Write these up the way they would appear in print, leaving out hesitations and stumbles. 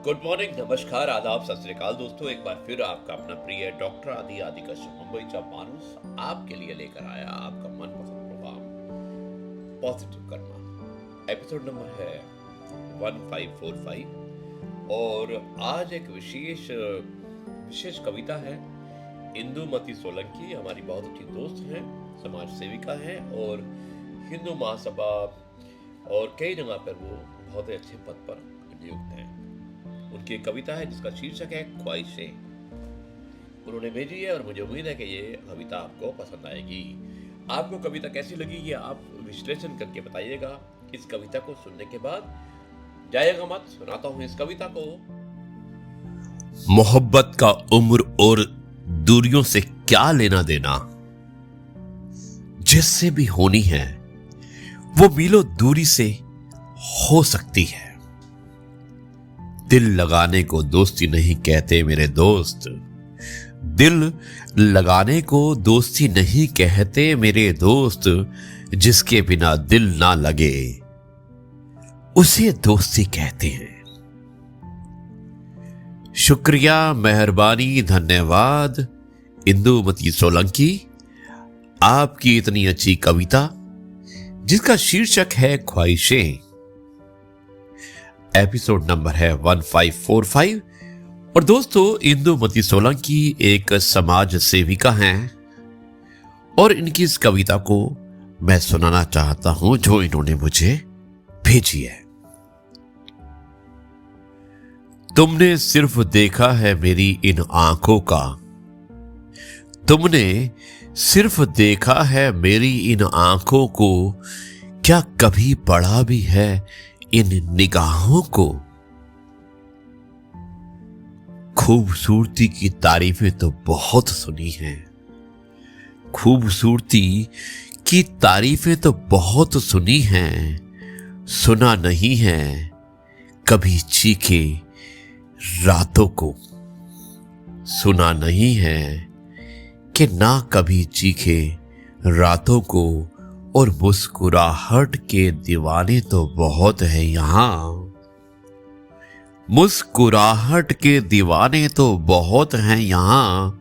Good morning, नमस्कार, आदाब, सत श्री अकाल दोस्तों। एक बार फिर आपका अपना प्रिय डॉक्टर आदि कश्यप मुंबईचा माणूस आपके लिए लेकर आया आपका मनपसंद programme positive karma. Episode number है 1545 और आज एक विशेष कविता है। इंदुमती सोलंकी हमारी बहुत अच्छी दोस्त हैं, समाज सेविका हैं और हिंदू महासभा और कई जगह पर वो बहुत ही अच्छे पद पर नियुक्त हैं। उनकी एक कविता है जिसका शीर्षक है ख्वाहिशें। उन्होंने भेजी है और मुझे उम्मीद है कि ये कविता आपको पसंद आएगी। आपको कविता कैसी लगी ये आप विश्लेषण करके बताइएगा। इस कविता को सुनने के बाद जाइएगा मत, सुनाता हूं इस कविता को। मोहब्बत का उम्र और दूरियों से क्या लेना देना, जिससे भी होनी है वो मीलों दूरी से हो सकती है। दिल लगाने को दोस्ती नहीं कहते मेरे दोस्त, दिल लगाने को दोस्ती नहीं कहते मेरे दोस्त। जिसके बिना दिल ना लगे उसे दोस्ती कहते हैं। शुक्रिया, मेहरबानी, धन्यवाद इंदुमती सोलंकी, आपकी इतनी अच्छी कविता जिसका शीर्षक है ख्वाहिशें। एपिसोड नंबर है 1545 और दोस्तों इंदुमती सोलंकी एक समाज सेविका हैं और इनकी इस कविता को मैं सुनाना चाहता हूं जो इन्होंने मुझे भेजी है। तुमने सिर्फ देखा है मेरी इन आंखों का, तुमने सिर्फ देखा है मेरी इन आंखों को, क्या कभी पढ़ा भी है इन निगाहों को। खूबसूरती की तारीफें तो बहुत सुनी हैं, खूबसूरती की तारीफें तो बहुत सुनी हैं, सुना नहीं है कभी चीखे रातों को। सुना नहीं है कि ना कभी चीखे रातों को, और मुस्कुराहट के दीवाने तो बहुत है यहां। मुस्कुराहट के दीवाने तो बहुत हैं यहां,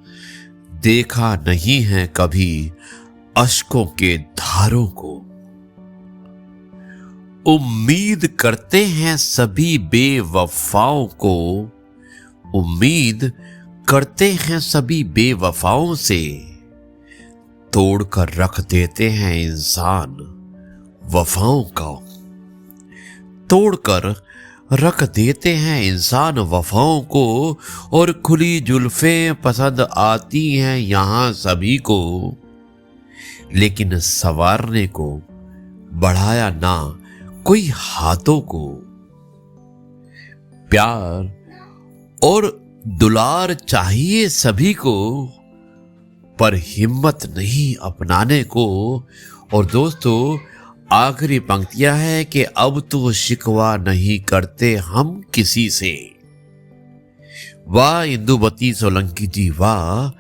देखा नहीं है कभी अश्कों के धारों को। उम्मीद करते हैं सभी बेवफाओं को, उम्मीद करते हैं सभी बेवफाओं से, तोड़कर रख देते हैं इंसान वफाओं का। तोड़कर रख देते हैं इंसान वफाओं को, और खुली जुल्फें पसंद आती हैं यहां सभी को। लेकिन संवारने को बढ़ाया ना कोई हाथों को। प्यार और दुलार चाहिए सभी को, पर हिम्मत नहीं अपनाने को। और दोस्तों आखिरी पंक्तियां है कि अब तो शिकवा नहीं करते हम किसी से। वाह इंदुमती सोलंकी जी वाह,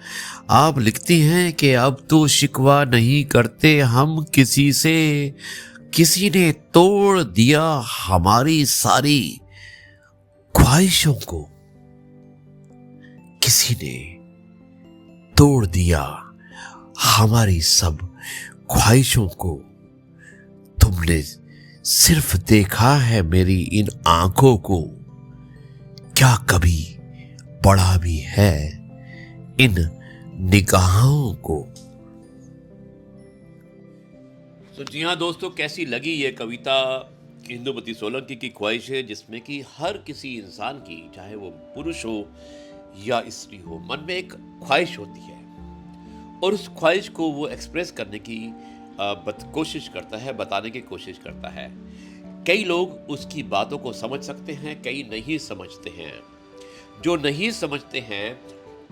आप लिखती हैं कि अब तो शिकवा नहीं करते हम किसी से। किसी ने तोड़ दिया हमारी सारी ख्वाहिशों को, किसी ने तोड़ दिया हमारी सब ख्वाहिशों को। तुमने सिर्फ देखा है मेरी इन आंखों को, क्या कभी पढ़ा भी है इन निगाहों को। तो जी हाँ दोस्तों, कैसी लगी ये कविता इंदुमती सोलंकी की ख्वाहिशें, जिसमें कि हर किसी इंसान की, चाहे वो पुरुष हो या स्त्री हो, मन में एक ख्वाहिश होती है और उस ख्वाहिश को वो एक्सप्रेस करने की कोशिश करता है, बताने की कोशिश करता है। कई लोग उसकी बातों को समझ सकते हैं, कई नहीं समझते हैं। जो नहीं समझते हैं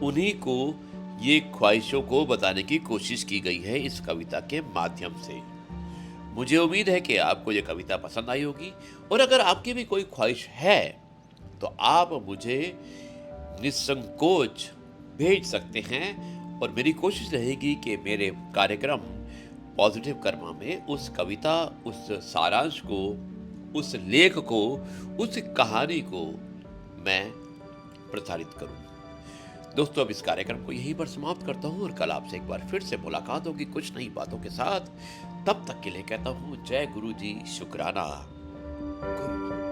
उन्हीं को ये ख्वाहिशों को बताने की कोशिश की गई है इस कविता के माध्यम से। मुझे उम्मीद है कि आपको ये कविता पसंद आई होगी और अगर आपकी भी कोई ख्वाहिश है तो आप मुझे निसंकोच भेज सकते हैं और मेरी कोशिश रहेगी कि मेरे कार्यक्रम पॉजिटिव कर्मा में उस कविता, उस सारांश को, उस लेख को, उस कहानी को मैं प्रसारित करूं। दोस्तों, अब इस कार्यक्रम को यहीं पर समाप्त करता हूं और कल आपसे एक बार फिर से मुलाकात होगी कुछ नई बातों के साथ। तब तक के लिए कहता हूं जय गुरु जी, शुक्राना। गुरु।